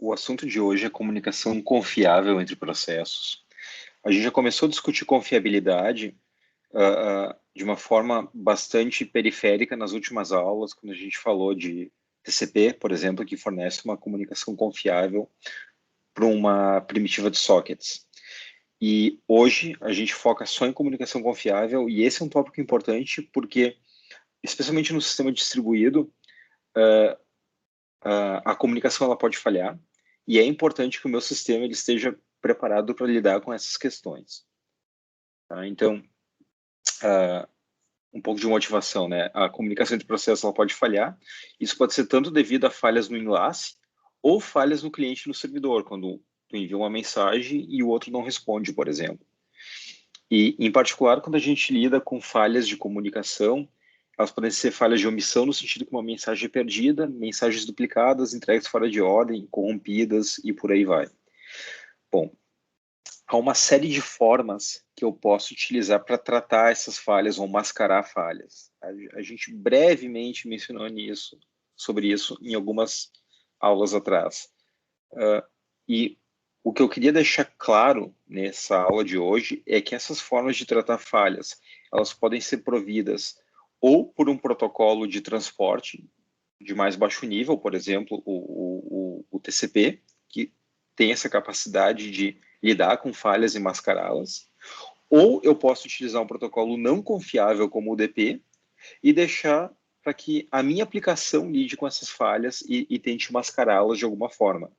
O assunto de hoje é comunicação confiável entre processos. A gente já começou a discutir confiabilidade de uma forma bastante periférica nas últimas aulas, quando a gente falou de TCP, por exemplo, que fornece uma comunicação confiável para uma primitiva de sockets. E hoje a gente foca só em comunicação confiável, e esse é um tópico importante porque, especialmente no sistema distribuído, a comunicação ela pode falhar, e é importante que o meu sistema ele esteja preparado para lidar com essas questões. Tá? Então, um pouco de motivação, né? A comunicação entre processos ela pode falhar. Isso pode ser tanto devido a falhas no enlace ou falhas no cliente e no servidor, quando tu envia uma mensagem e o outro não responde, por exemplo. E, em particular, quando a gente lida com falhas de comunicação, elas podem ser falhas de omissão, no sentido que uma mensagem é perdida, mensagens duplicadas, entregues fora de ordem, corrompidas e por aí vai. Bom, há uma série de formas que eu posso utilizar para tratar essas falhas ou mascarar falhas. A gente brevemente mencionou sobre isso em algumas aulas atrás. E o que eu queria deixar claro nessa aula de hoje é que essas formas de tratar falhas, elas podem ser providas ou por um protocolo de transporte de mais baixo nível, por exemplo, o TCP, que tem essa capacidade de lidar com falhas e mascará-las, ou eu posso utilizar um protocolo não confiável como o UDP e deixar para que a minha aplicação lide com essas falhas e tente mascará-las de alguma forma.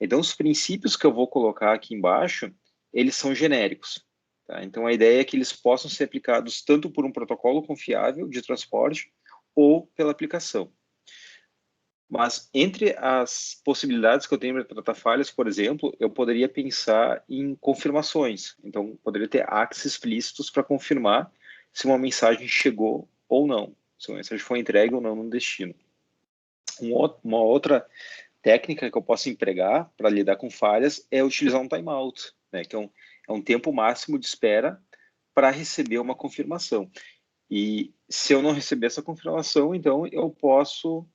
Então, os princípios que eu vou colocar aqui embaixo, eles são genéricos. Tá? Então, a ideia é que eles possam ser aplicados tanto por um protocolo confiável de transporte ou pela aplicação. Mas entre as possibilidades que eu tenho para tratar falhas, por exemplo, eu poderia pensar em confirmações. Então, poderia ter acts explícitos para confirmar se uma mensagem chegou ou não, se uma mensagem foi entregue ou não no destino. Uma outra técnica que eu posso empregar para lidar com falhas é utilizar um timeout, né, que é um tempo máximo de espera para receber uma confirmação. E se eu não receber essa confirmação, então eu posso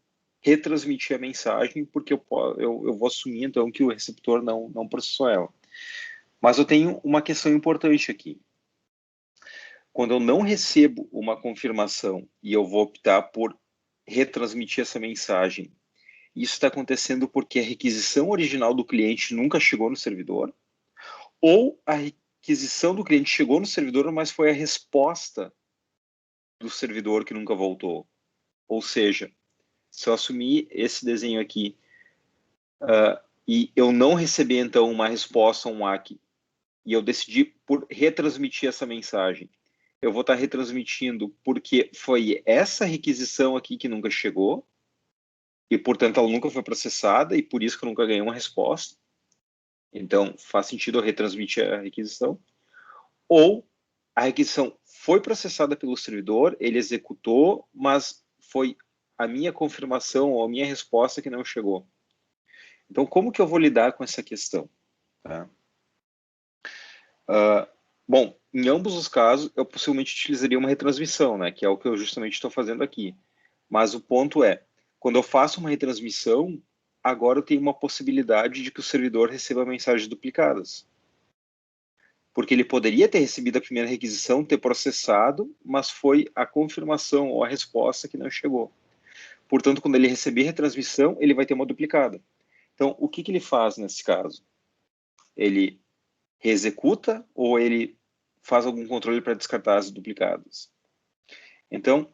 retransmitir a mensagem, porque eu vou assumir, então, que o receptor não processou ela. Mas eu tenho uma questão importante aqui. Quando eu não recebo uma confirmação e eu vou optar por retransmitir essa mensagem, isso está acontecendo porque a requisição original do cliente nunca chegou no servidor, ou a requisição do cliente chegou no servidor, mas foi a resposta do servidor que nunca voltou. Ou seja, se eu assumir esse desenho aqui e eu não receber, então, uma resposta, um ACK, e eu decidi por retransmitir essa mensagem, eu vou estar retransmitindo porque foi essa requisição aqui que nunca chegou, e, portanto, ela nunca foi processada, e por isso que eu nunca ganhei uma resposta. Então, faz sentido eu retransmitir a requisição. Ou a requisição foi processada pelo servidor, ele executou, mas foi a minha confirmação ou a minha resposta que não chegou. Então, como que eu vou lidar com essa questão? Tá? Bom, em ambos os casos, eu possivelmente utilizaria uma retransmissão, né, que é o que eu justamente estou fazendo aqui. Mas o ponto é, quando eu faço uma retransmissão, agora eu tenho uma possibilidade de que o servidor receba mensagens duplicadas. Porque ele poderia ter recebido a primeira requisição, ter processado, mas foi a confirmação ou a resposta que não chegou. Portanto, quando ele receber retransmissão, ele vai ter uma duplicada. Então, o que ele faz nesse caso? Ele reexecuta ou ele faz algum controle para descartar as duplicadas? Então,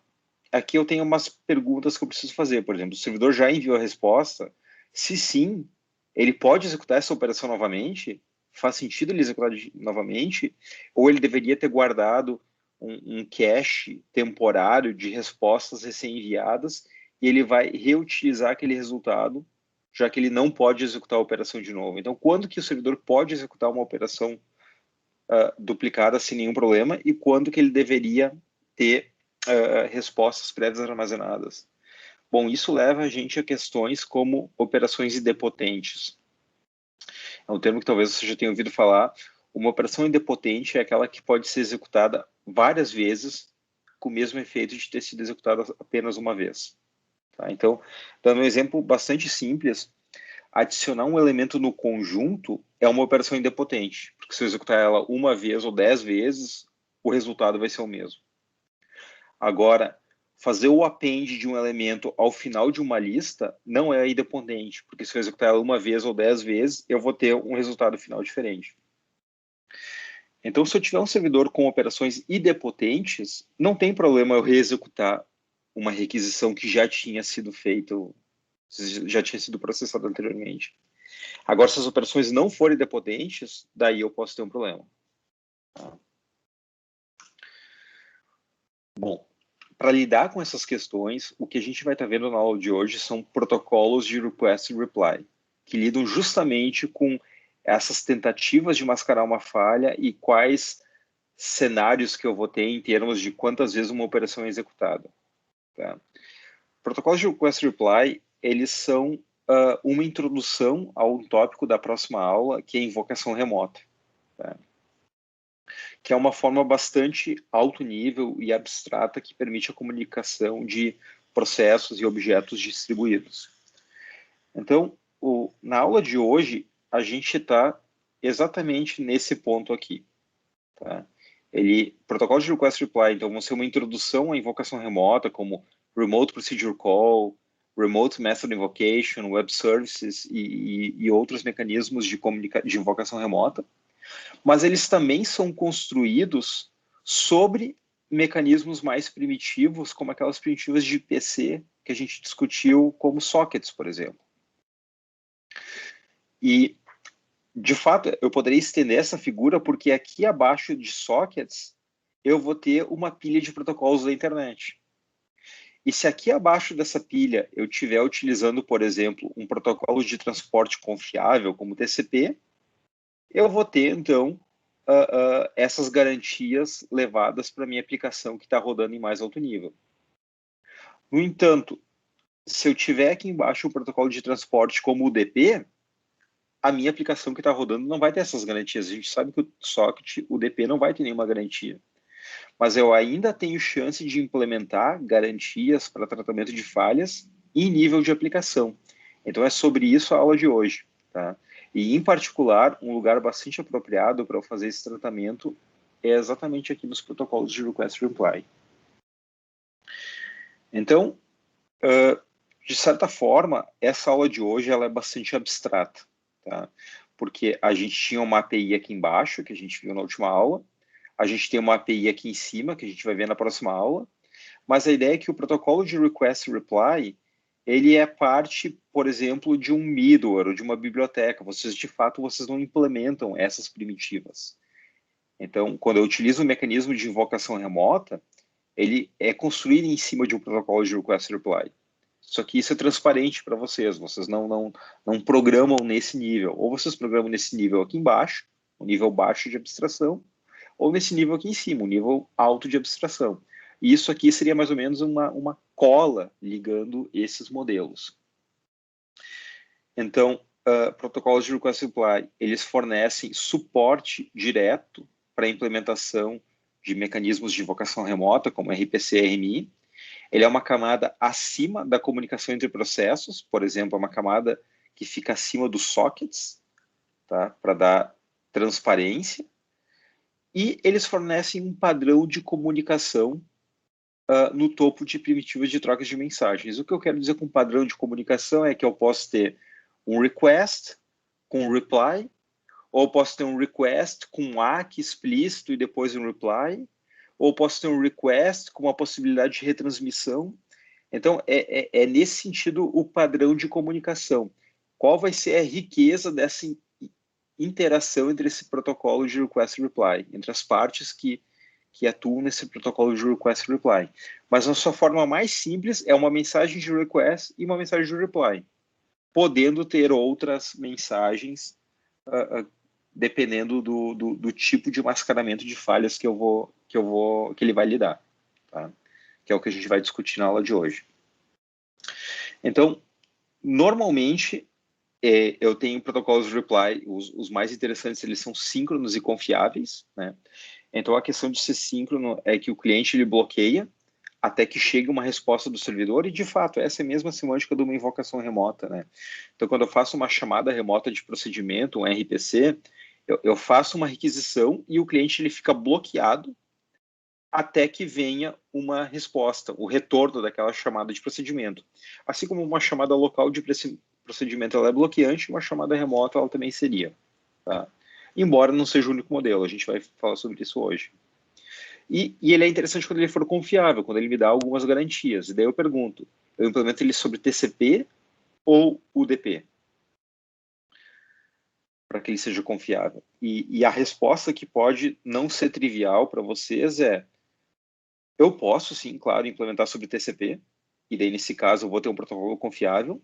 aqui eu tenho umas perguntas que eu preciso fazer. Por exemplo, o servidor já enviou a resposta? Se sim, ele pode executar essa operação novamente? Faz sentido ele executar novamente? Ou ele deveria ter guardado um cache temporário de respostas recém-enviadas e ele vai reutilizar aquele resultado, já que ele não pode executar a operação de novo? Então, quando que o servidor pode executar uma operação duplicada sem nenhum problema e quando que ele deveria ter respostas prévias armazenadas? Bom, isso leva a gente a questões como operações idempotentes. É um termo que talvez você já tenha ouvido falar. Uma operação idempotente é aquela que pode ser executada várias vezes com o mesmo efeito de ter sido executada apenas uma vez. Tá? Então, dando um exemplo bastante simples, adicionar um elemento no conjunto é uma operação idempotente, porque se eu executar ela uma vez ou 10 vezes, o resultado vai ser o mesmo. Agora, fazer o append de um elemento ao final de uma lista não é idempotente, porque se eu executar ela uma vez ou 10 vezes, eu vou ter um resultado final diferente. Então, se eu tiver um servidor com operações idempotentes, não tem problema eu reexecutar uma requisição que já tinha sido feita, já tinha sido processada anteriormente. Agora, se as operações não forem idempotentes, daí eu posso ter um problema. Tá? Bom, para lidar com essas questões, o que a gente vai estar vendo na aula de hoje são protocolos de request e reply, que lidam justamente com essas tentativas de mascarar uma falha e quais cenários que eu vou ter em termos de quantas vezes uma operação é executada. Tá? Protocolos de request e reply, eles são uma introdução a um tópico da próxima aula, que é invocação remota. Tá? Que é uma forma bastante alto nível e abstrata que permite a comunicação de processos e objetos distribuídos. Então, na aula de hoje, a gente está exatamente nesse ponto aqui. Tá? Protocolos de request reply, então, vão ser uma introdução à invocação remota, como Remote Procedure Call, Remote Method Invocation, Web Services e outros mecanismos de invocação remota, mas eles também são construídos sobre mecanismos mais primitivos, como aquelas primitivas de PC que a gente discutiu, como sockets, por exemplo. E, de fato, eu poderia estender essa figura porque aqui abaixo de sockets eu vou ter uma pilha de protocolos da internet. E se aqui abaixo dessa pilha eu estiver utilizando, por exemplo, um protocolo de transporte confiável, como TCP, eu vou ter, então, essas garantias levadas para a minha aplicação que está rodando em mais alto nível. No entanto, se eu tiver aqui embaixo um protocolo de transporte como o DP, a minha aplicação que está rodando não vai ter essas garantias. A gente sabe que o socket, o DP, não vai ter nenhuma garantia. Mas eu ainda tenho chance de implementar garantias para tratamento de falhas em nível de aplicação. Então é sobre isso a aula de hoje. Tá? E, em particular, um lugar bastante apropriado para eu fazer esse tratamento é exatamente aqui nos protocolos de Request Reply. Então, de certa forma, essa aula de hoje ela é bastante abstrata, tá? Porque a gente tinha uma API aqui embaixo, que a gente viu na última aula, a gente tem uma API aqui em cima, que a gente vai ver na próxima aula, mas a ideia é que o protocolo de Request Reply ele é parte, por exemplo, de um middleware ou de uma biblioteca. De fato, vocês não implementam essas primitivas. Então, quando eu utilizo um mecanismo de invocação remota, ele é construído em cima de um protocolo de Request Reply. Só que isso é transparente para vocês não programam nesse nível. Ou vocês programam nesse nível aqui embaixo, um nível baixo de abstração, ou nesse nível aqui em cima, um nível alto de abstração. E isso aqui seria mais ou menos uma cola ligando esses modelos. Então, protocolos de Request Reply, eles fornecem suporte direto para a implementação de mecanismos de invocação remota, como RPC e RMI. Ele é uma camada acima da comunicação entre processos, por exemplo, é uma camada que fica acima dos sockets, tá? Para dar transparência. E eles fornecem um padrão de comunicação no topo de primitivas de trocas de mensagens. O que eu quero dizer com padrão de comunicação é que eu posso ter um request com um reply, ou posso ter um request com um ACK explícito e depois um reply, ou posso ter um request com uma possibilidade de retransmissão. Então, é nesse sentido o padrão de comunicação. Qual vai ser a riqueza dessa interação entre esse protocolo de request reply, entre as partes que atuam nesse protocolo de request reply. Mas a sua forma mais simples é uma mensagem de request e uma mensagem de reply, podendo ter outras mensagens dependendo do tipo de mascaramento de falhas que ele vai lidar, tá? Que é o que a gente vai discutir na aula de hoje. Então, normalmente eu tenho protocolos de reply, os mais interessantes, eles são síncronos e confiáveis, né? Então, a questão de ser síncrono é que o cliente ele bloqueia até que chegue uma resposta do servidor, e de fato, essa é a mesma semântica de uma invocação remota, né? Então, quando eu faço uma chamada remota de procedimento, um RPC, eu faço uma requisição e o cliente ele fica bloqueado até que venha uma resposta, o retorno daquela chamada de procedimento. Assim como uma chamada local de procedimento ela é bloqueante, uma chamada remota ela também seria. Tá? Embora não seja o único modelo, a gente vai falar sobre isso hoje. E ele é interessante quando ele for confiável, quando ele me dá algumas garantias. E daí eu pergunto, eu implemento ele sobre TCP ou UDP? Para que ele seja confiável. E a resposta que pode não ser trivial para vocês é: eu posso, sim, claro, implementar sobre TCP, e daí, nesse caso, eu vou ter um protocolo confiável,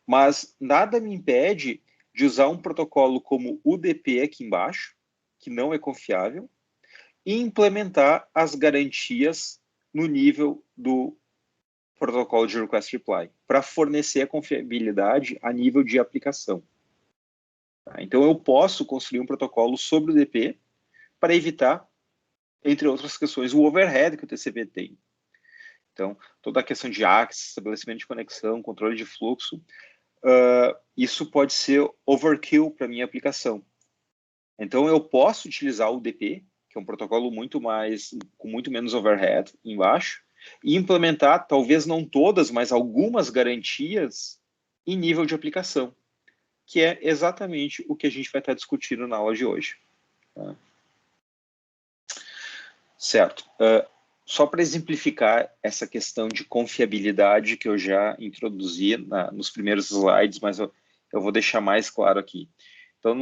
mas nada me impede de usar um protocolo como UDP aqui embaixo, que não é confiável, e implementar as garantias no nível do protocolo de Request Reply, para fornecer a confiabilidade a nível de aplicação. Então, eu posso construir um protocolo sobre o UDP para evitar, entre outras questões, o overhead que o TCP tem. Então, toda a questão de access, estabelecimento de conexão, controle de fluxo, isso pode ser overkill para a minha aplicação. Então, eu posso utilizar o UDP, que é um protocolo com muito menos overhead embaixo, e implementar, talvez não todas, mas algumas garantias em nível de aplicação, que é exatamente o que a gente vai estar discutindo na aula de hoje. Tá? Certo. Só para exemplificar essa questão de confiabilidade que eu já introduzi nos primeiros slides, mas eu vou deixar mais claro aqui. Então,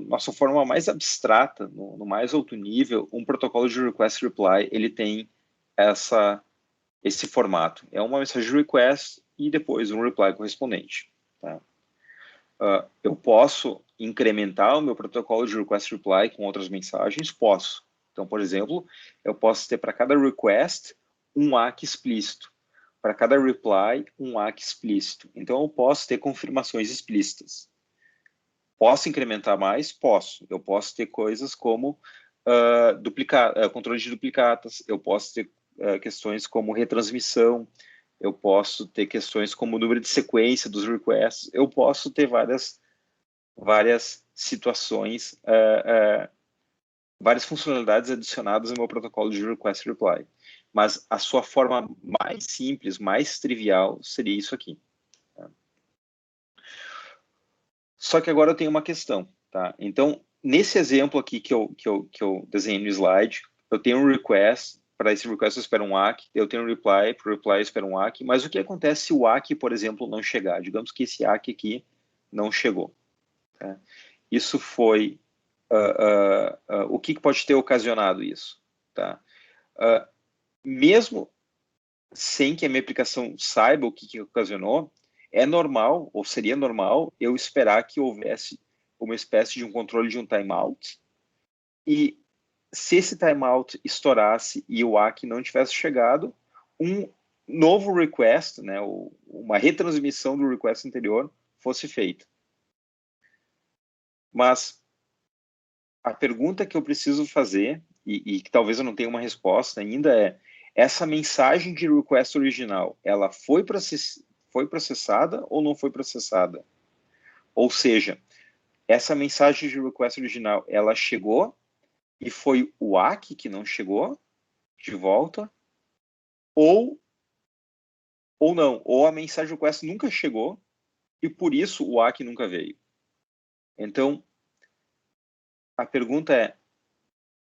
nossa forma mais abstrata, no mais alto nível, um protocolo de request reply, ele tem esse formato. É uma mensagem request e depois um reply correspondente. Tá? Eu posso incrementar o meu protocolo de request reply com outras mensagens? Posso. Então, por exemplo, eu posso ter para cada request um ACK explícito. Para cada reply, um ACK explícito. Então, eu posso ter confirmações explícitas. Posso incrementar mais? Posso. Eu posso ter coisas como controle de duplicatas. Eu posso ter questões como retransmissão. Eu posso ter questões como o número de sequência dos requests. Eu posso ter várias situações, várias funcionalidades adicionadas no meu protocolo de request reply. Mas a sua forma mais simples, mais trivial, seria isso aqui. Tá? Só que agora eu tenho uma questão. Tá? Então, nesse exemplo aqui que eu desenhei no slide, eu tenho um request, para esse request eu espero um ACK, eu tenho um reply, para o reply eu espero um ACK, mas o que acontece se o ACK, por exemplo, não chegar? Digamos que esse ACK aqui não chegou. Tá? Isso foi o que pode ter ocasionado isso? Tá? Mesmo sem que a minha aplicação saiba o que ocasionou, é normal, ou seria normal, eu esperar que houvesse uma espécie de um controle de um timeout, e se esse timeout estourasse e o ACK não tivesse chegado, um novo request, né, uma retransmissão do request anterior fosse feita. Mas a pergunta que eu preciso fazer, e que talvez eu não tenha uma resposta ainda, é: essa mensagem de request original, ela foi processada ou não foi processada? Ou seja, essa mensagem de request original, ela chegou e foi o ACK que não chegou de volta, ou não, ou a mensagem request nunca chegou e por isso o ACK nunca veio. Então, a pergunta é: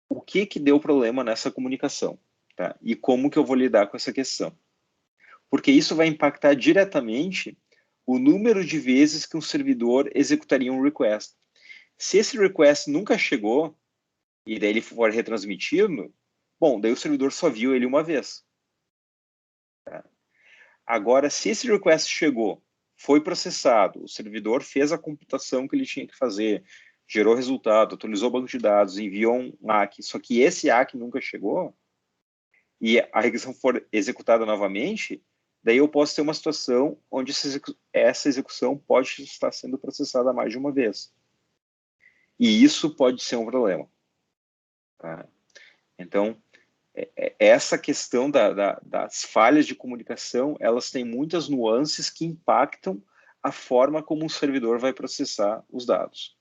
o que deu problema nessa comunicação? Tá? E como que eu vou lidar com essa questão? Porque isso vai impactar diretamente o número de vezes que um servidor executaria um request. Se esse request nunca chegou, e daí ele for retransmitido, bom, daí o servidor só viu ele uma vez. Tá? Agora, se esse request chegou, foi processado, o servidor fez a computação que ele tinha que fazer, gerou resultado, atualizou o banco de dados, enviou um ACK, só que esse ACK nunca chegou, e a requisição for executada novamente, daí eu posso ter uma situação onde essa execução pode estar sendo processada mais de uma vez. E isso pode ser um problema. Tá? Então, essa questão das falhas de comunicação, elas têm muitas nuances que impactam a forma como um servidor vai processar os dados.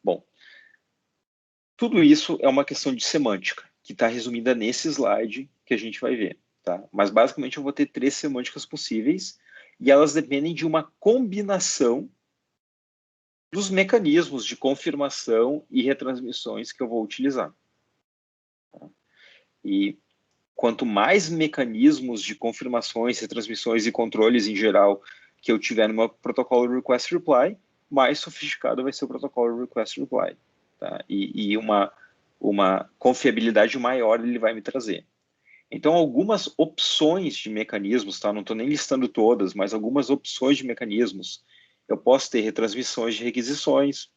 Bom, tudo isso é uma questão de semântica, que está resumida nesse slide que a gente vai ver. Tá? Mas, basicamente, eu vou ter 3 semânticas possíveis, e elas dependem de uma combinação dos mecanismos de confirmação e retransmissões que eu vou utilizar. Tá? E quanto mais mecanismos de confirmações, retransmissões e controles em geral que eu tiver no meu protocolo Request Reply, mais sofisticado vai ser o protocolo Request Reply. Tá? E uma confiabilidade maior ele vai me trazer. Então, algumas opções de mecanismos, tá? Não estou nem listando todas, mas algumas opções de mecanismos. Eu posso ter retransmissões de requisições,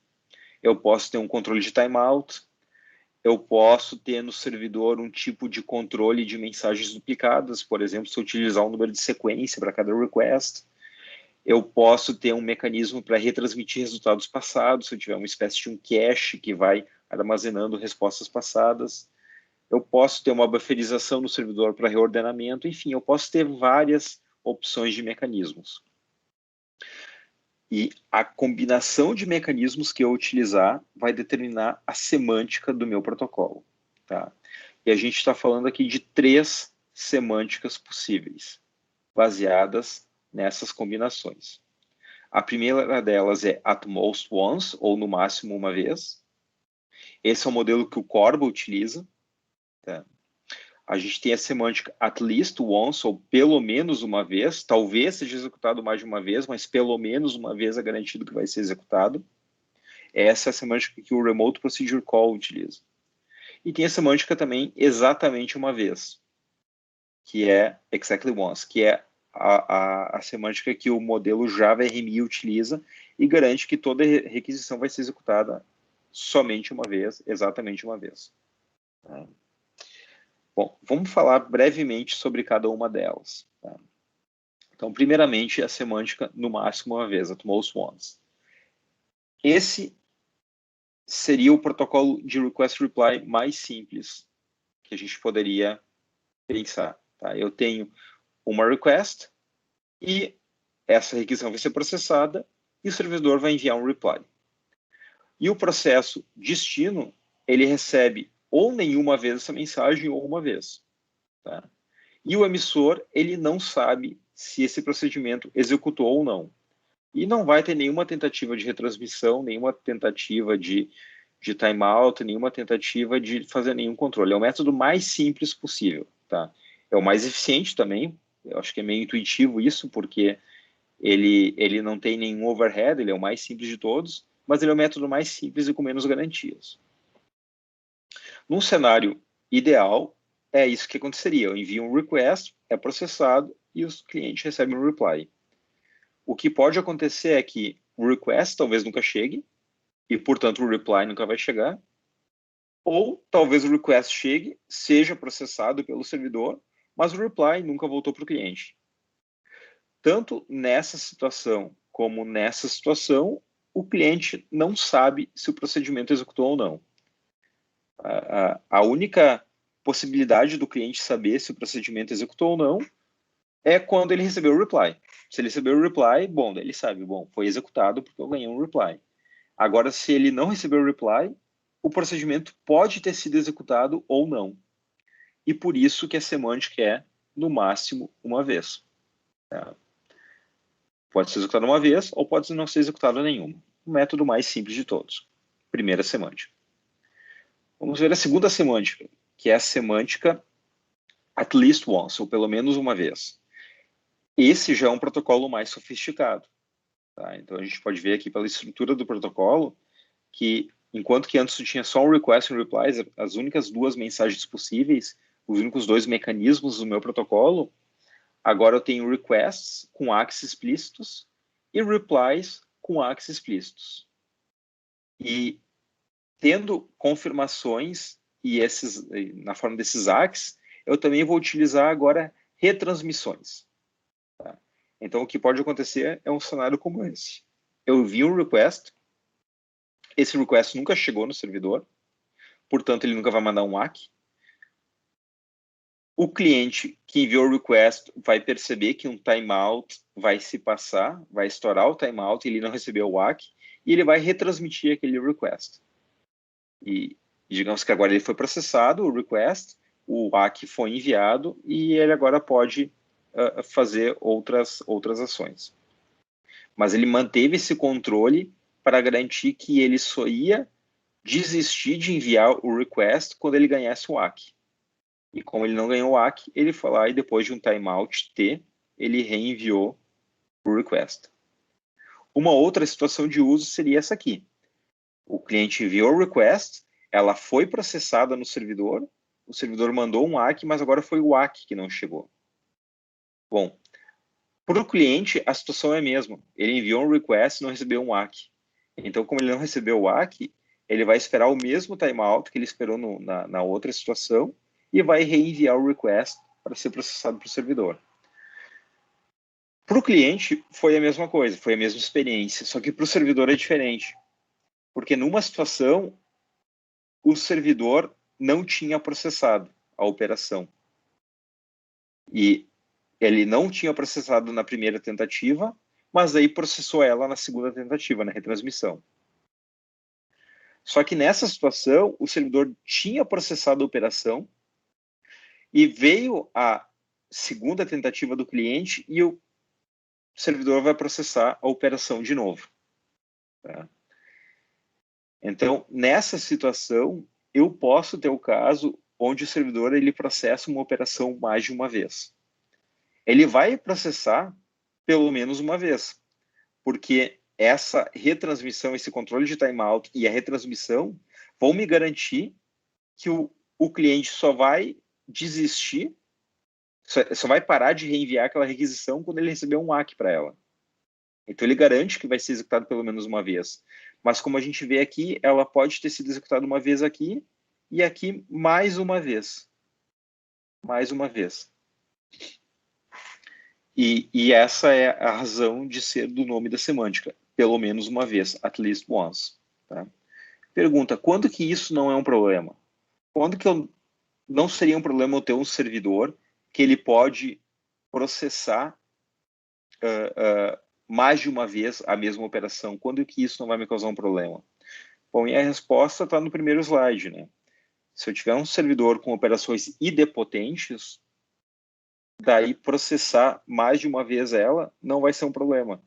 eu posso ter um controle de timeout, eu posso ter no servidor um tipo de controle de mensagens duplicadas, por exemplo, se eu utilizar um número de sequência para cada request. Eu posso ter um mecanismo para retransmitir resultados passados, se eu tiver uma espécie de um cache que vai armazenando respostas passadas. Eu posso ter uma bufferização no servidor para reordenamento, enfim, eu posso ter várias opções de mecanismos. E a combinação de mecanismos que eu utilizar vai determinar a semântica do meu protocolo. Tá? E a gente está falando aqui de 3 semânticas possíveis, baseadas nessas combinações. A primeira delas é at most once, ou no máximo uma vez. Esse é o modelo que o Corba utiliza. Tá? A gente tem a semântica at least once, ou pelo menos uma vez. Talvez seja executado mais de uma vez, mas pelo menos uma vez é garantido que vai ser executado. Essa é a semântica que o Remote Procedure Call utiliza. E tem a semântica também exatamente uma vez, que é exactly once, que é a semântica que o modelo Java RMI utiliza e garante que toda requisição vai ser executada somente uma vez, exatamente uma vez. Tá? Bom, vamos falar brevemente sobre cada uma delas. Tá? Então, primeiramente, a semântica no máximo uma vez, at most once. Esse seria o protocolo de request reply mais simples que a gente poderia pensar. Tá? Eu tenho uma request e essa requisição vai ser processada e o servidor vai enviar um reply. E o processo destino, ele recebe ou nenhuma vez essa mensagem ou uma vez. Tá? E o emissor, ele não sabe se esse procedimento executou ou não. E não vai ter nenhuma tentativa de retransmissão, nenhuma tentativa de timeout, nenhuma tentativa de fazer nenhum controle. É o método mais simples possível. Tá? É o mais eficiente também. Eu acho que é meio intuitivo isso, porque ele não tem nenhum overhead, ele é o mais simples de todos, mas ele é o método mais simples e com menos garantias. Num cenário ideal, é isso que aconteceria. Eu envio um request, é processado e o cliente recebe um reply. O que pode acontecer é que o request talvez nunca chegue e, portanto, o reply nunca vai chegar. Ou talvez o request chegue, seja processado pelo servidor, mas o reply nunca voltou para o cliente. Tanto nessa situação como nessa situação, o cliente não sabe se o procedimento executou ou não. A única possibilidade do cliente saber se o procedimento executou ou não é quando ele recebeu o reply. Se ele recebeu o reply, bom, ele sabe, bom, foi executado porque eu ganhei um reply. Agora, se ele não recebeu o reply, o procedimento pode ter sido executado ou não. E por isso que a semântica é, no máximo, uma vez. Tá? Pode ser executado uma vez ou pode não ser executado nenhuma. O método mais simples de todos. Primeira semântica. Vamos ver a segunda semântica, que é a semântica at least once, ou pelo menos uma vez. Esse já é um protocolo mais sofisticado. Tá? Então, a gente pode ver aqui pela estrutura do protocolo que, enquanto que antes tu tinha só um request e um reply, as únicas 2 mensagens possíveis, os únicos 2 mecanismos do meu protocolo, agora eu tenho requests com ACKs explícitos e replies com ACKs explícitos. E tendo confirmações e na forma desses ACKs, eu também vou utilizar agora retransmissões. Tá? Então, o que pode acontecer é um cenário como esse. Eu vi um request, esse request nunca chegou no servidor, portanto, ele nunca vai mandar um ACK. O cliente que enviou o request vai perceber que um timeout vai se passar, vai estourar o timeout, ele não recebeu o WAC, e ele vai retransmitir aquele request. E digamos que agora ele foi processado, o request, o WAC foi enviado, e ele agora pode fazer outras ações. Mas ele manteve esse controle para garantir que ele só ia desistir de enviar o request quando ele ganhasse o WAC. E como ele não ganhou o WAC, ele foi lá e depois de um timeout T, ele reenviou o request. Uma outra situação de uso seria essa aqui. O cliente enviou o request, ela foi processada no servidor, o servidor mandou um WAC, mas agora foi o WAC que não chegou. Bom, para o cliente, a situação é a mesma. Ele enviou um request e não recebeu um WAC. Então, como ele não recebeu o WAC, ele vai esperar o mesmo timeout que ele esperou na outra situação e vai reenviar o request para ser processado para o servidor. Para o cliente, foi a mesma coisa, foi a mesma experiência, só que para o servidor é diferente. Porque numa situação, o servidor não tinha processado a operação. E ele não tinha processado na primeira tentativa, mas aí processou ela na segunda tentativa, na retransmissão. Só que nessa situação, o servidor tinha processado a operação e veio a segunda tentativa do cliente e o servidor vai processar a operação de novo. Tá? Então, nessa situação, eu posso ter o caso onde o servidor ele processa uma operação mais de uma vez. Ele vai processar pelo menos uma vez, porque essa retransmissão, esse controle de timeout e a retransmissão vão me garantir que o cliente só vai desistir, só vai parar de reenviar aquela requisição quando ele receber um WAC para ela. Então, ele garante que vai ser executado pelo menos uma vez. Mas, como a gente vê aqui, ela pode ter sido executada uma vez aqui e aqui mais uma vez. Mais uma vez. E essa é a razão de ser do nome da semântica. Pelo menos uma vez, at least once. Tá? Pergunta, quando que isso não é um problema? Quando que não seria um problema eu ter um servidor que ele pode processar mais de uma vez a mesma operação? Quando que isso não vai me causar um problema? Bom, e a resposta está no primeiro slide, né? Se eu tiver um servidor com operações idempotentes, daí processar mais de uma vez ela não vai ser um problema.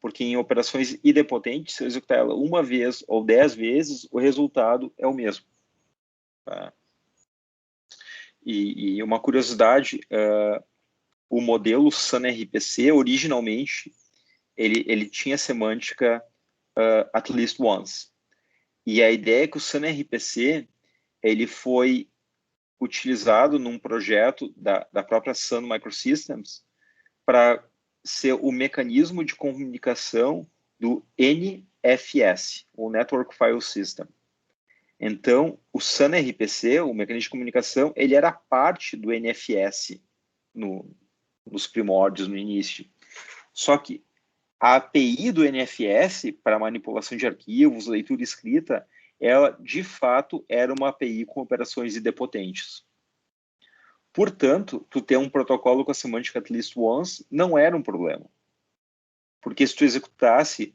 Porque em operações idempotentes, se eu executar ela uma vez ou 10 vezes, o resultado é o mesmo. Tá? E uma curiosidade, o modelo SunRPC, originalmente, ele tinha semântica at least once. E a ideia é que o SunRPC ele foi utilizado num projeto da própria Sun Microsystems para ser o mecanismo de comunicação do NFS, o Network File System. Então, o SunRPC, o mecanismo de comunicação, ele era parte do NFS nos primórdios, no início. Só que a API do NFS, para manipulação de arquivos, leitura e escrita, ela, de fato, era uma API com operações idempotentes. Portanto, tu ter um protocolo com a semântica at least once não era um problema. Porque se tu executasse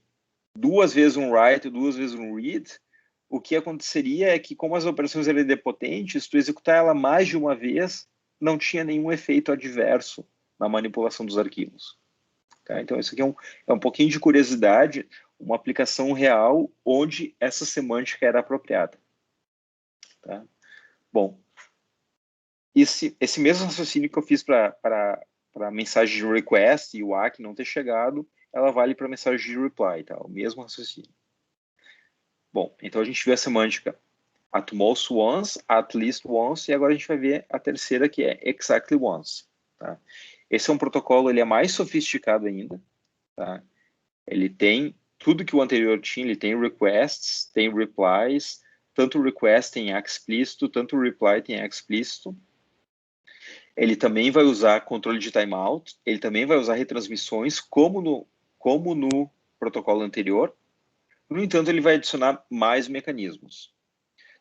duas vezes um write e duas vezes um read, o que aconteceria é que, como as operações eram idempotentes, se tu executar ela mais de uma vez, não tinha nenhum efeito adverso na manipulação dos arquivos. Tá? Então, isso aqui é um pouquinho de curiosidade, uma aplicação real onde essa semântica era apropriada. Tá? Bom, esse mesmo raciocínio que eu fiz para a mensagem de request e o WAC não ter chegado, ela vale para a mensagem de reply, tá? O mesmo raciocínio. Bom, então a gente viu a semântica at most once, at least once, e agora a gente vai ver a terceira, que é exactly once. Tá? Esse é um protocolo, ele é mais sofisticado ainda. Tá? Ele tem tudo que o anterior tinha, ele tem requests, tem replies, tanto o request tem explícito, tanto o reply tem explícito. Ele também vai usar controle de timeout, ele também vai usar retransmissões, como no protocolo anterior. No entanto, ele vai adicionar mais mecanismos.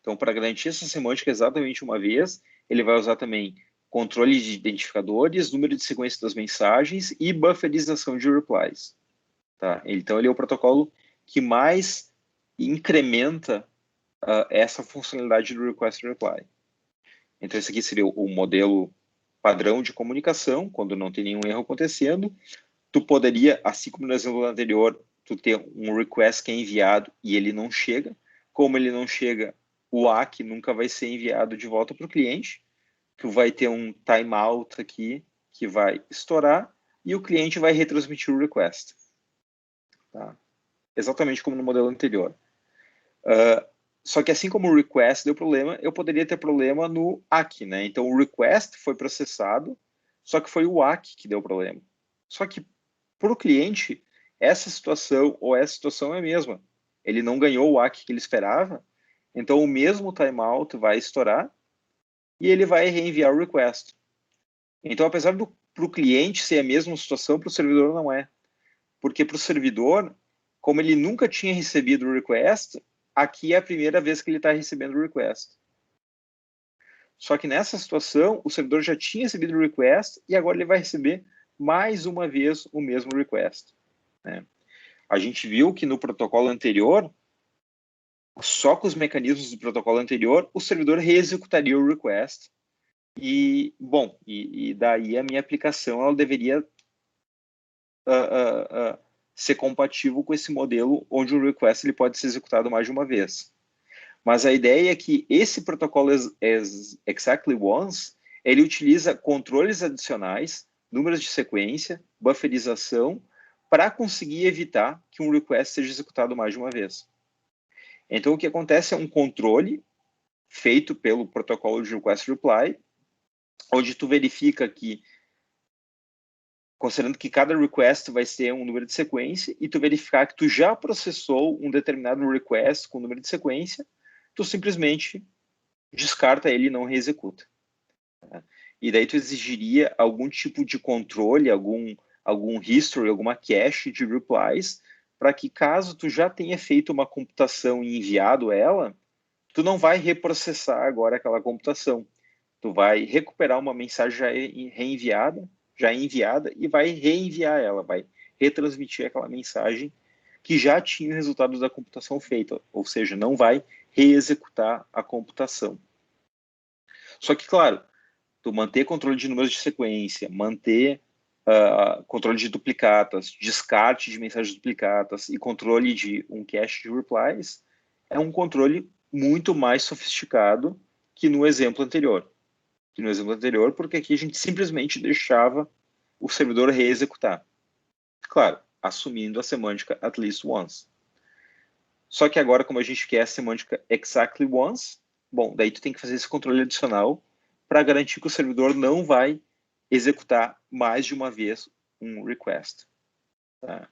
Então, para garantir essa semântica exatamente uma vez, ele vai usar também controle de identificadores, número de sequência das mensagens e bufferização de replies. Tá? Então, ele é o protocolo que mais incrementa essa funcionalidade do request reply. Então, esse aqui seria o modelo padrão de comunicação, quando não tem nenhum erro acontecendo. Tu poderia, assim como no exemplo anterior, tu ter um request que é enviado e ele não chega. Como ele não chega, o ACK nunca vai ser enviado de volta para o cliente. Tu vai ter um timeout aqui que vai estourar e o cliente vai retransmitir o request. Tá? Exatamente como no modelo anterior. Só que assim como o request deu problema, eu poderia ter problema no ACK, né? Então o request foi processado, só que foi o ACK que deu problema. Só que para o cliente, essa situação é a mesma. Ele não ganhou o ACK que ele esperava, então o mesmo timeout vai estourar e ele vai reenviar o request. Então, apesar para o cliente ser a mesma situação, para o servidor não é. Porque para o servidor, como ele nunca tinha recebido o request, aqui é a primeira vez que ele está recebendo o request. Só que nessa situação, o servidor já tinha recebido o request e agora ele vai receber mais uma vez o mesmo request. Né? A gente viu que no protocolo anterior, só com os mecanismos do protocolo anterior, o servidor reexecutaria o request. E, bom, e daí a minha aplicação ela deveria ser compatível com esse modelo onde o request ele pode ser executado mais de uma vez. Mas a ideia é que esse protocolo exactly once, ele utiliza controles adicionais, números de sequência, bufferização, para conseguir evitar que um request seja executado mais de uma vez. Então, o que acontece é um controle feito pelo protocolo de request reply, onde tu verifica que, considerando que cada request vai ser um número de sequência, e tu verificar que tu já processou um determinado request com número de sequência, tu simplesmente descarta ele e não reexecuta. Tá? E daí tu exigiria algum tipo de controle, algum history, alguma cache de replies, para que caso tu já tenha feito uma computação e enviado ela, tu não vai reprocessar agora aquela computação. Tu vai recuperar uma mensagem já enviada e vai reenviar ela, vai retransmitir aquela mensagem que já tinha o resultado da computação feita, ou seja, não vai reexecutar a computação. Só que, claro, tu manter controle de números de sequência, manter controle de duplicatas, descarte de mensagens duplicatas e controle de um cache de replies é um controle muito mais sofisticado que no exemplo anterior. Porque aqui a gente simplesmente deixava o servidor reexecutar. Claro, assumindo a semântica at least once. Só que agora, como a gente quer a semântica exactly once, bom, daí tu tem que fazer esse controle adicional para garantir que o servidor não vai executar mais de uma vez um request. Tá?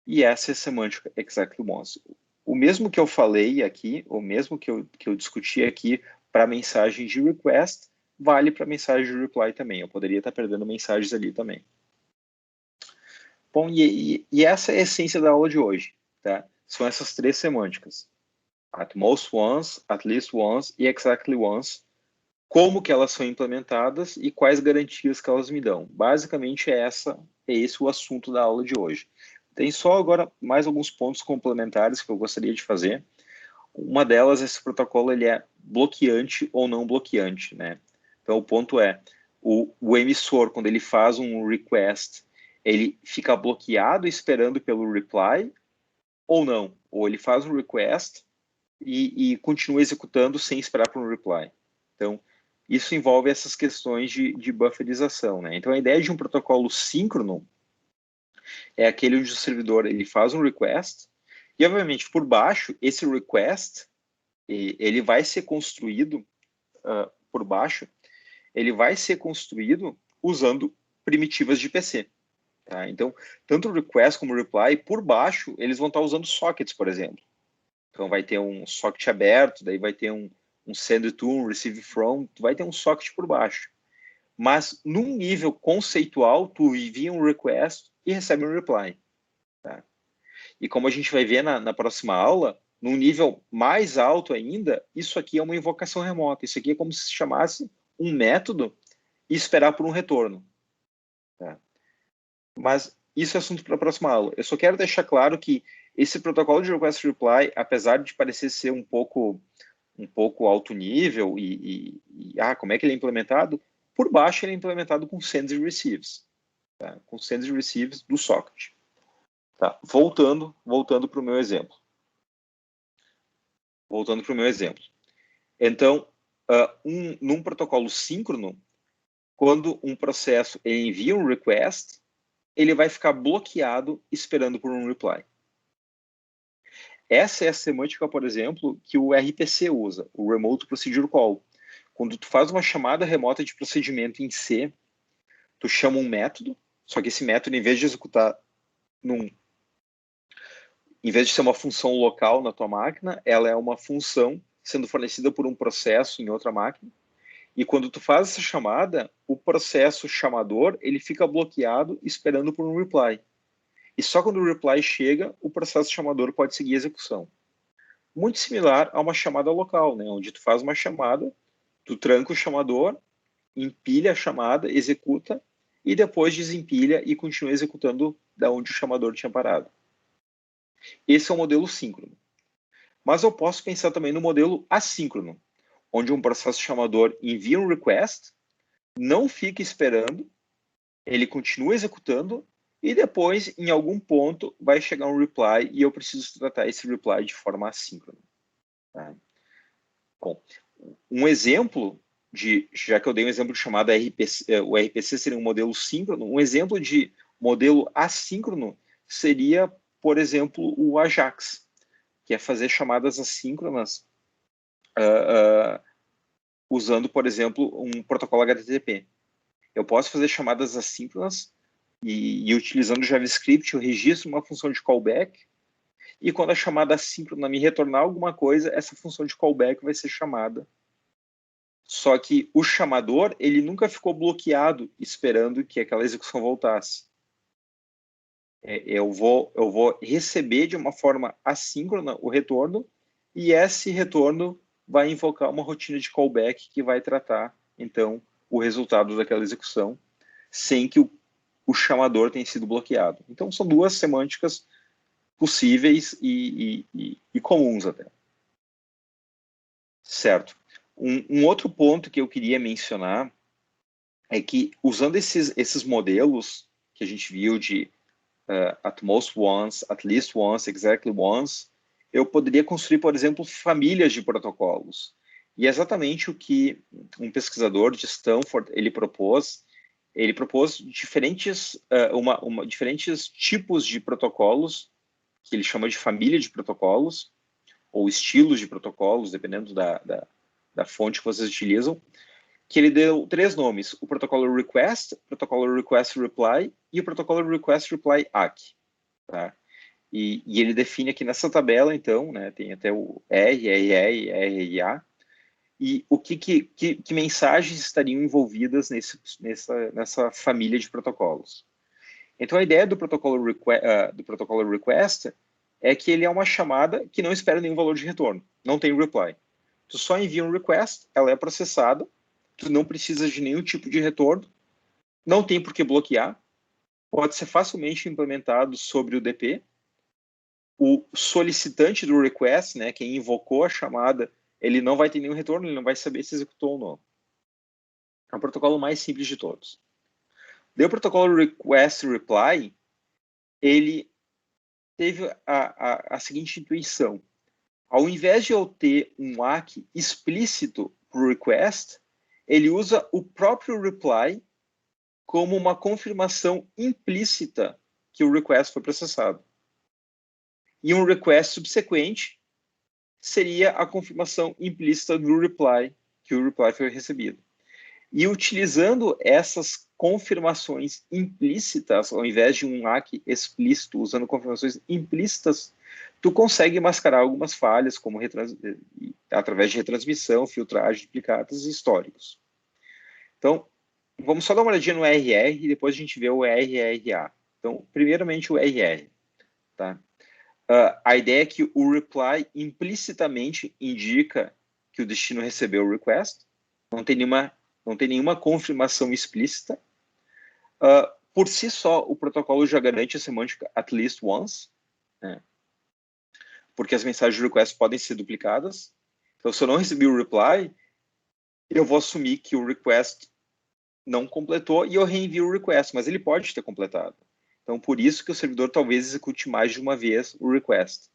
E essa é a semântica exactly once. O mesmo que eu falei aqui, o mesmo que eu discuti aqui para mensagem de request, vale para mensagem de reply também. Eu poderia estar perdendo mensagens ali também. Bom, e essa é a essência da aula de hoje. Tá? São essas três semânticas. At most once, at least once e exactly once. Como que elas são implementadas e quais garantias que elas me dão. Basicamente é esse o assunto da aula de hoje. Tem só agora mais alguns pontos complementares que eu gostaria de fazer. Uma delas, esse protocolo ele é bloqueante ou não bloqueante, né? Então o ponto é, o emissor, quando ele faz um request, ele fica bloqueado esperando pelo reply ou não? Ou ele faz um request e continua executando sem esperar por um reply. Então, isso envolve essas questões de bufferização, né? Então, a ideia de um protocolo síncrono é aquele onde o servidor ele faz um request e, obviamente, por baixo, esse request ele vai ser construído por baixo, ele vai ser construído usando primitivas de PC. Tá? Então, tanto o request como o reply, por baixo, eles vão estar usando sockets, por exemplo. Então, vai ter um socket aberto, daí vai ter um send to, um receive from, vai ter um socket por baixo. Mas, num nível conceitual, tu envia um request e recebe um reply. Tá? E como a gente vai ver na próxima aula, num nível mais alto ainda, isso aqui é uma invocação remota. Isso aqui é como se chamasse um método e esperar por um retorno. Tá? Mas isso é assunto para a próxima aula. Eu só quero deixar claro que esse protocolo de request reply, apesar de parecer ser um pouco alto nível como é que ele é implementado? Por baixo ele é implementado com sends e receives, tá? Com sends e receives do socket. Tá? Voltando para o meu exemplo. Então, num protocolo síncrono, quando um processo envia um request, ele vai ficar bloqueado esperando por um reply. Essa é a semântica, por exemplo, que o RPC usa, o Remote Procedure Call. Quando tu faz uma chamada remota de procedimento em C, tu chama um método, só que esse método, em vez de executar em vez de ser uma função local na tua máquina, ela é uma função sendo fornecida por um processo em outra máquina. E quando tu faz essa chamada, o processo chamador, ele fica bloqueado esperando por um reply. E só quando o reply chega, o processo chamador pode seguir a execução. Muito similar a uma chamada local, né? Onde tu faz uma chamada, tu tranca o chamador, empilha a chamada, executa, e depois desempilha e continua executando da onde o chamador tinha parado. Esse é o modelo síncrono. Mas eu posso pensar também no modelo assíncrono, onde um processo chamador envia um request, não fica esperando, ele continua executando, e depois, em algum ponto, vai chegar um reply e eu preciso tratar esse reply de forma assíncrona. Tá? Bom, um exemplo já que eu dei um exemplo de chamada RPC, o RPC seria um modelo síncrono, um exemplo de modelo assíncrono seria, por exemplo, o AJAX, que é fazer chamadas assíncronas usando, por exemplo, um protocolo HTTP. Eu posso fazer chamadas assíncronas e utilizando JavaScript, eu registro uma função de callback, e quando a chamada assíncrona me retornar alguma coisa, essa função de callback vai ser chamada. Só que o chamador, ele nunca ficou bloqueado esperando que aquela execução voltasse. Eu vou receber de uma forma assíncrona o retorno, e esse retorno vai invocar uma rotina de callback que vai tratar, então, o resultado daquela execução, sem que o chamador tenha sido bloqueado. Então, são duas semânticas possíveis e comuns até. Certo. Um outro ponto que eu queria mencionar é que, usando esses modelos que a gente viu de at most once, at least once, exactly once, eu poderia construir, por exemplo, famílias de protocolos. E é exatamente o que um pesquisador de Stanford ele propôs diferentes, diferentes tipos de protocolos, que ele chama de família de protocolos, ou estilos de protocolos, dependendo da fonte que vocês utilizam, que ele deu 3 nomes: o protocolo Request, o protocolo Request Reply e o protocolo Request Reply ACK. Tá? E ele define aqui nessa tabela, então, né, tem até o R, RR, RRA, e o que mensagens estariam envolvidas nessa família de protocolos. Então, a ideia do protocolo Request é que ele é uma chamada que não espera nenhum valor de retorno, não tem reply. Tu só envia um request, ela é processada, tu não precisa de nenhum tipo de retorno, não tem por que bloquear, pode ser facilmente implementado sobre o DP. O solicitante do request, né, quem invocou a chamada, ele não vai ter nenhum retorno, ele não vai saber se executou ou não. É o protocolo mais simples de todos. Daí o protocolo Request Reply, ele teve a seguinte intuição: ao invés de eu ter um ACK explícito para o request, ele usa o próprio reply como uma confirmação implícita que o request foi processado. E um request subsequente seria a confirmação implícita do reply, que o reply foi recebido. E utilizando essas confirmações implícitas, ao invés de um ACK explícito, usando confirmações implícitas, tu consegue mascarar algumas falhas, como através de retransmissão, filtragem de duplicados e históricos. Então, vamos só dar uma olhadinha no RR e depois a gente vê o RRA. Então, primeiramente o RR. Tá? A ideia é que o reply implicitamente indica que o destino recebeu o request, não tem nenhuma Não tem nenhuma confirmação explícita. Por si só, o protocolo já garante a semântica at least once, né? Porque as mensagens de request podem ser duplicadas. Então, se eu não recebi o reply, eu vou assumir que o request não completou e eu reenvio o request, mas ele pode ter completado. Então, por isso que o servidor talvez execute mais de uma vez o request.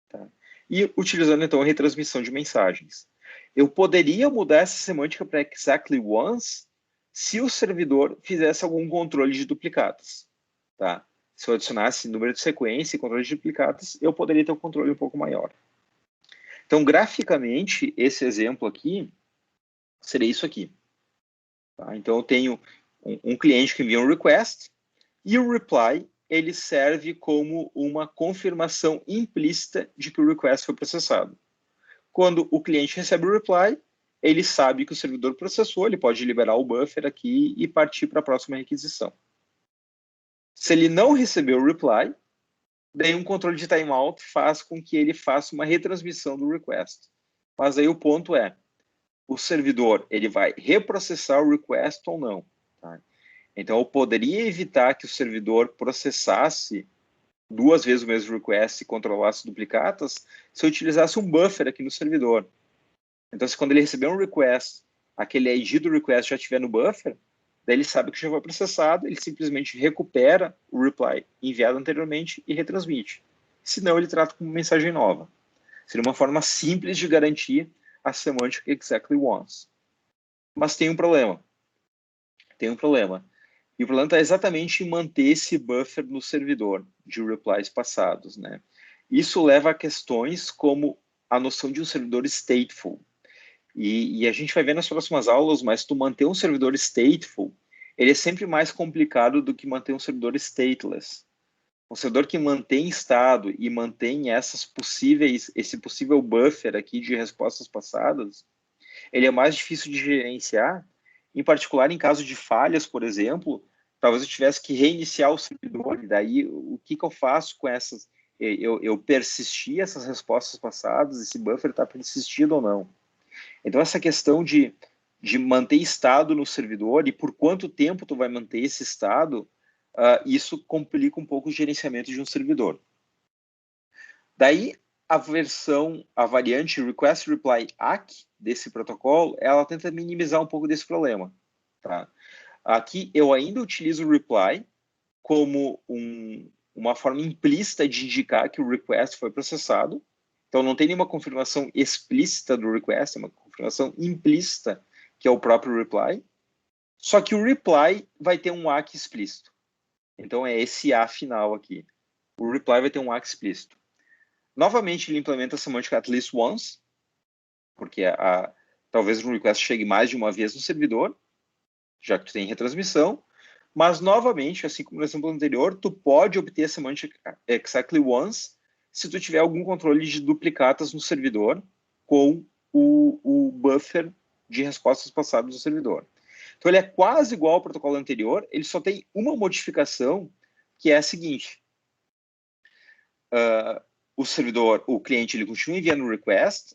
Tá? E utilizando, então, a retransmissão de mensagens. Eu poderia mudar essa semântica para exactly once se o servidor fizesse algum controle de duplicatas. Tá? Se eu adicionasse número de sequência e controle de duplicatas, eu poderia ter um controle um pouco maior. Então, graficamente, esse exemplo aqui seria isso aqui. Tá? Então, eu tenho um cliente que envia um request e o reply ele serve como uma confirmação implícita de que o request foi processado. Quando o cliente recebe o reply, ele sabe que o servidor processou, ele pode liberar o buffer aqui e partir para a próxima requisição. Se ele não recebeu o reply, daí um controle de timeout faz com que ele faça uma retransmissão do request. Mas aí o ponto é, o servidor ele vai reprocessar o request ou não. Tá? Então, eu poderia evitar que o servidor processasse 2 vezes o mesmo request e controlasse duplicatas se eu utilizasse um buffer aqui no servidor. Então, se quando ele receber um request, aquele ID do request já estiver no buffer, daí ele sabe que já foi processado, ele simplesmente recupera o reply enviado anteriormente e retransmite. Senão, ele trata como mensagem nova. Seria uma forma simples de garantir a semântica exactly once. Mas tem um problema. Tem um problema. E o problema está exatamente em manter esse buffer no servidor de replies passados, né? Isso leva a questões como a noção de um servidor stateful. E a gente vai ver nas próximas aulas, mas tu manter um servidor stateful, ele é sempre mais complicado do que manter um servidor stateless. Um servidor que mantém estado e mantém esse possível buffer aqui de respostas passadas, ele é mais difícil de gerenciar, em particular em caso de falhas, por exemplo, talvez eu tivesse que reiniciar o servidor, e daí o que eu faço com essas? Eu persistir essas respostas passadas, esse buffer está persistido ou não? Então, essa questão de manter estado no servidor e por quanto tempo tu vai manter esse estado, isso complica um pouco o gerenciamento de um servidor. Daí, a variante Request Reply ACK desse protocolo, ela tenta minimizar um pouco desse problema. Tá? Aqui, eu ainda utilizo o reply como uma forma implícita de indicar que o request foi processado. Então, não tem nenhuma confirmação explícita do request, é uma confirmação implícita, que é o próprio reply. Só que o reply vai ter um ACK explícito. Então, é esse A final aqui. O reply vai ter um ACK explícito. Novamente, ele implementa a semântica at least once, porque talvez o request chegue mais de uma vez no servidor, já que tu tem retransmissão. Mas, novamente, assim como no exemplo anterior, tu pode obter a semântica exactly once se tu tiver algum controle de duplicatas no servidor com o buffer de respostas passadas do servidor. Então, ele é quase igual ao protocolo anterior, ele só tem uma modificação, que é a seguinte. O cliente, ele continua enviando o request,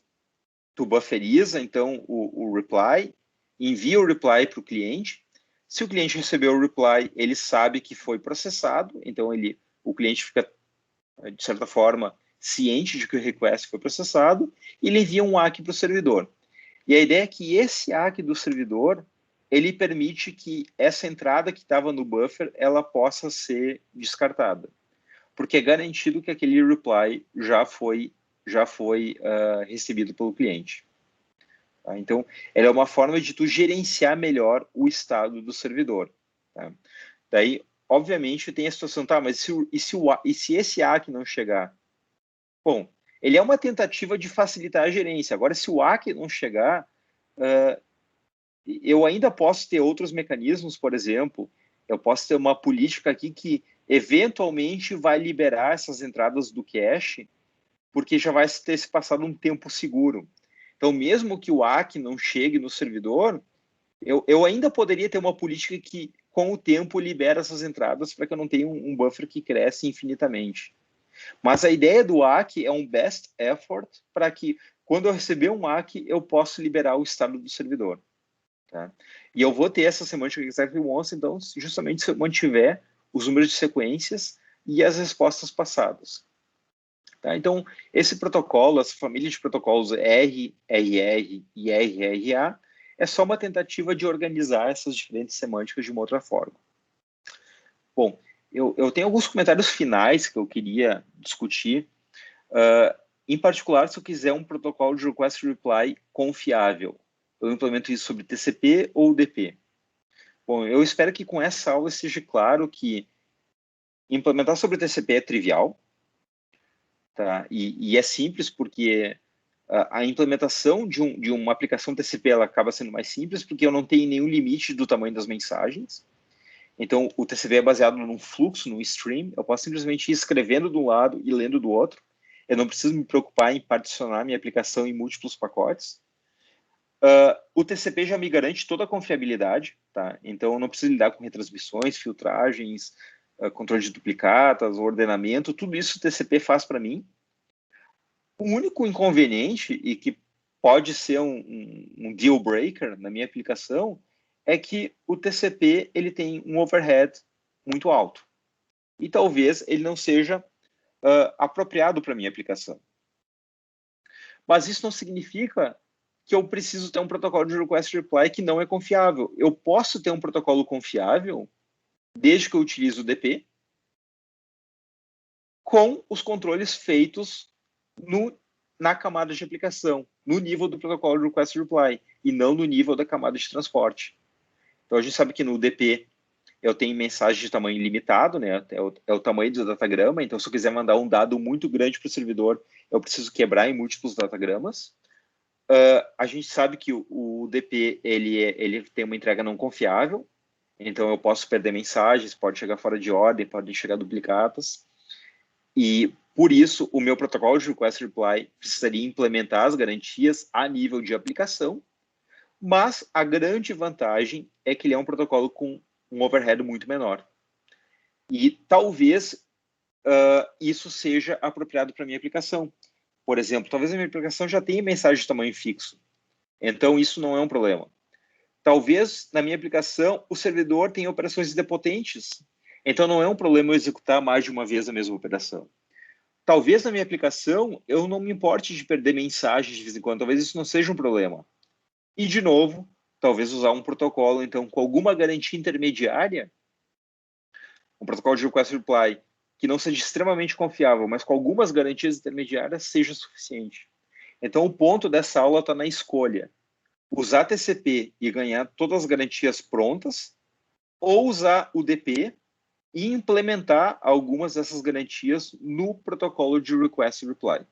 tu bufferiza, então, o reply, envia o reply para o cliente. Se o cliente recebeu o reply, ele sabe que foi processado, então o cliente fica, de certa forma, ciente de que o request foi processado, e ele envia um ACK para o servidor. E a ideia é que esse ACK do servidor, ele permite que essa entrada que estava no buffer, ela possa ser descartada. Porque é garantido que aquele reply já foi recebido pelo cliente. Tá? Então, ela é uma forma de tu gerenciar melhor o estado do servidor. Tá? Daí, obviamente, tem a situação, tá, mas e se esse ACK não chegar? Bom, ele é uma tentativa de facilitar a gerência. Agora, se o ACK não chegar, eu ainda posso ter outros mecanismos, por exemplo, eu posso ter uma política aqui que eventualmente vai liberar essas entradas do cache, porque já vai ter se passado um tempo seguro. Então, mesmo que o ACK não chegue no servidor, eu ainda poderia ter uma política que, com o tempo, libera essas entradas para que eu não tenha um buffer que cresce infinitamente. Mas a ideia do ACK é um best effort para que, quando eu receber um ACK, eu possa liberar o estado do servidor. tá? E eu vou ter essa semântica exactly once, então, justamente se eu mantiver os números de sequências e as respostas passadas. Tá? Então, esse protocolo, essa família de protocolos R, RR e RRA, é só uma tentativa de organizar essas diferentes semânticas de uma outra forma. Bom, eu tenho alguns comentários finais que eu queria discutir. Em particular, se eu quiser um protocolo de request reply confiável, eu implemento isso sobre TCP ou UDP? Bom, eu espero que com essa aula seja claro que implementar sobre TCP é trivial, tá? E é simples porque a implementação de uma aplicação TCP ela acaba sendo mais simples porque eu não tenho nenhum limite do tamanho das mensagens. Então, o TCP é baseado num fluxo, num stream. Eu posso simplesmente ir escrevendo de um lado e lendo do outro. Eu não preciso me preocupar em particionar minha aplicação em múltiplos pacotes. O TCP já me garante toda a confiabilidade, tá? Então, eu não preciso lidar com retransmissões, filtragens, controle de duplicatas, ordenamento. Tudo isso o TCP faz para mim. O único inconveniente, e que pode ser um deal breaker na minha aplicação, é que o TCP ele tem um overhead muito alto. E talvez ele não seja apropriado para a minha aplicação. Mas isso não significa que eu preciso ter um protocolo de request reply que não é confiável. Eu posso ter um protocolo confiável desde que eu utilize o DP com os controles feitos na camada de aplicação, no nível do protocolo de request reply e não no nível da camada de transporte. Então a gente sabe que no DP eu tenho mensagem de tamanho limitado, né? É o tamanho do datagrama. Então, se eu quiser mandar um dado muito grande para o servidor, eu preciso quebrar em múltiplos datagramas. A gente sabe que o DP ele tem uma entrega não confiável. Então, eu posso perder mensagens, pode chegar fora de ordem, podem chegar duplicatas. E, por isso, o meu protocolo de request reply precisaria implementar as garantias a nível de aplicação. Mas a grande vantagem é que ele é um protocolo com um overhead muito menor. E talvez isso seja apropriado para a minha aplicação. Por exemplo, talvez a minha aplicação já tenha mensagem de tamanho fixo. Então, isso não é um problema. Talvez, na minha aplicação, o servidor tenha operações idempotentes. Então, não é um problema eu executar mais de uma vez a mesma operação. Talvez, na minha aplicação, eu não me importe de perder mensagens de vez em quando. Talvez isso não seja um problema. E, de novo, talvez usar um protocolo, então, com alguma garantia intermediária, um protocolo de request reply que não seja extremamente confiável, mas com algumas garantias intermediárias, seja suficiente. Então, o ponto dessa aula está na escolha. Usar TCP e ganhar todas as garantias prontas, ou usar o DP e implementar algumas dessas garantias no protocolo de request reply.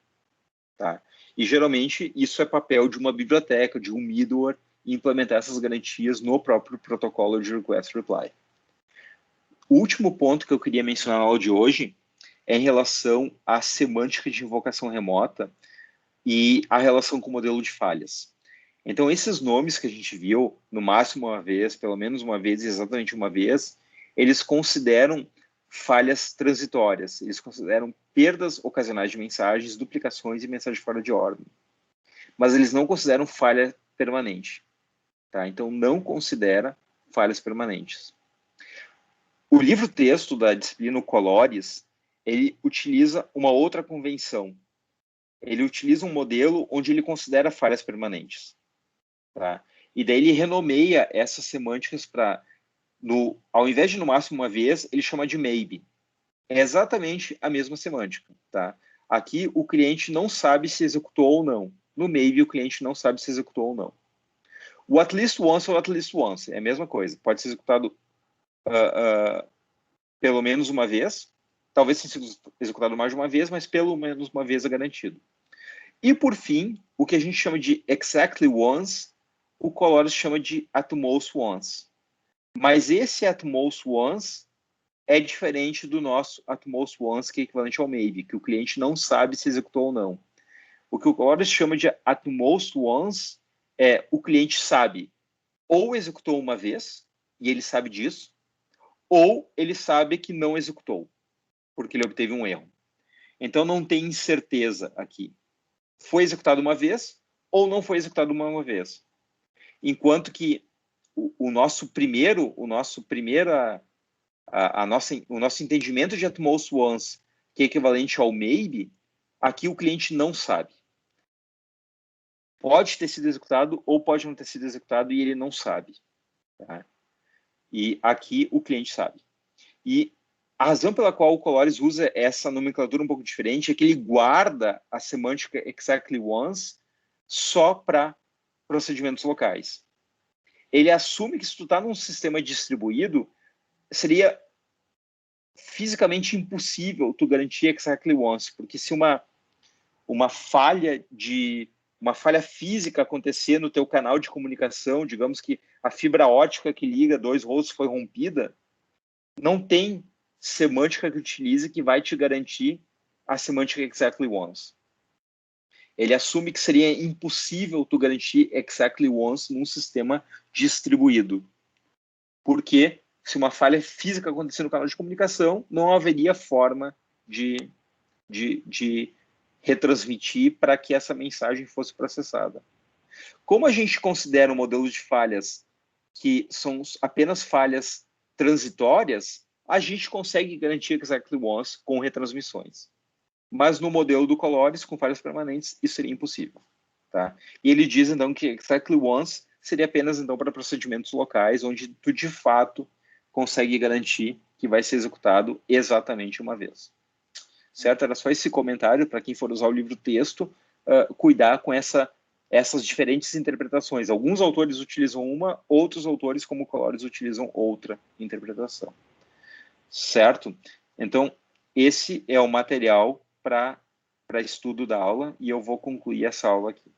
Tá? E, geralmente, isso é papel de uma biblioteca, de um middleware, implementar essas garantias no próprio protocolo de request reply. O último ponto que eu queria mencionar na aula de hoje é em relação à semântica de invocação remota e a relação com o modelo de falhas. Então, esses nomes que a gente viu, no máximo uma vez, pelo menos uma vez, exatamente uma vez, eles consideram falhas transitórias, eles consideram perdas ocasionais de mensagens, duplicações e mensagem fora de ordem. Mas eles não consideram falha permanente. Tá? Então, não considera falhas permanentes. O livro-texto da disciplina Colores, ele utiliza uma outra convenção. Ele utiliza um modelo onde ele considera falhas permanentes. Tá? E daí ele renomeia essas semânticas para, ao invés de no máximo uma vez, ele chama de maybe. É exatamente a mesma semântica. Tá? Aqui o cliente não sabe se executou ou não. No maybe o cliente não sabe se executou ou não. O at least once ou at least once é a mesma coisa. Pode ser executado pelo menos uma vez, talvez tenha sido executado mais de uma vez, mas pelo menos uma vez é garantido. E, por fim, o que a gente chama de exactly once, o Colores chama de at most once. Mas esse at most once é diferente do nosso at most once, que é equivalente ao maybe, que o cliente não sabe se executou ou não. O que o Colores chama de at most once é o cliente sabe ou executou uma vez, e ele sabe disso, ou ele sabe que não executou, porque ele obteve um erro. Então, não tem incerteza aqui. Foi executado uma vez ou não foi executado uma vez. Enquanto que o nosso entendimento de at most once, que é equivalente ao maybe, aqui o cliente não sabe. Pode ter sido executado ou pode não ter sido executado e ele não sabe. Tá? E aqui o cliente sabe. E a razão pela qual o Colores usa essa nomenclatura um pouco diferente é que ele guarda a semântica exactly once só para procedimentos locais. Ele assume que se tu está num sistema distribuído, seria fisicamente impossível tu garantir exactly once, porque se uma falha física acontecer no teu canal de comunicação, digamos que a fibra ótica que liga dois rostos foi rompida, não tem semântica que utilize que vai te garantir a semântica exactly once. Ele assume que seria impossível tu garantir exactly once num sistema distribuído. Porque se uma falha física acontecer no canal de comunicação, não haveria forma de retransmitir para que essa mensagem fosse processada. Como a gente considera um modelo de falhas que são apenas falhas transitórias, a gente consegue garantir exactly once com retransmissões. Mas no modelo do Colores, com falhas permanentes, isso seria impossível. Tá? E ele diz, então, que exactly once seria apenas, então, para procedimentos locais, onde tu, de fato, consegue garantir que vai ser executado exatamente uma vez. Certo? Era só esse comentário para quem for usar o livro-texto, cuidar com essas diferentes interpretações. Alguns autores utilizam uma, outros autores, como Colores, utilizam outra interpretação. Certo? Então, esse é o material para estudo da aula e eu vou concluir essa aula aqui.